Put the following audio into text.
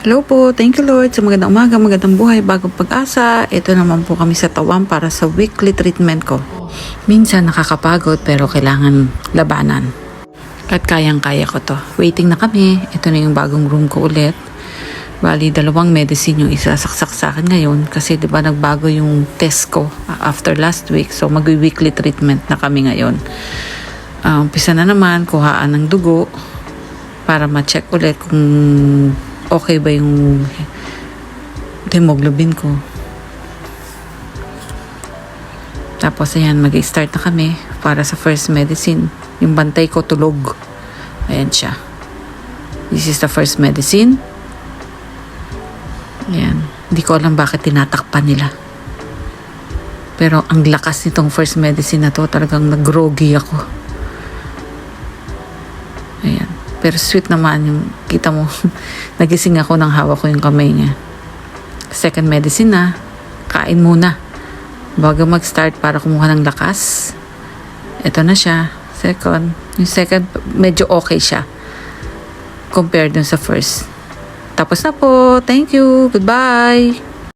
Hello po, thank you Lord sa magandang umaga, magandang buhay, bagong pag-asa. Ito naman po kami sa Tawang para sa weekly treatment ko. Minsan nakakapagod pero kailangan labanan. At kayang-kaya ko to. Waiting na kami. Ito na yung bagong room ko ulit. Bali, 2 medicine yung isasaksak sa akin ngayon kasi 'di ba nagbago yung test ko after last week. So magwi-weekly treatment na kami ngayon. Umpisa na naman kuhaan ng dugo para ma-check ulit kung okay ba yung hemoglobin ko. Tapos ayan, mag-start na kami para sa first medicine. Yung bantay ko tulog. Ayan siya. This is the first medicine. Ayan. Hindi ko alam bakit tinatakpan nila. Pero ang lakas nitong first medicine na to, talagang nag-groggy ako. Ayan. Pero sweet naman yung kita mo. Nagising ako nang hawak ko yung kamay niya. Second medicine na. Kain muna. Bago mag-start para kumuha ng lakas. Ito na siya. Second. Yung second, medyo okay siya. Compared dun sa first. Tapos na po. Thank you. Goodbye.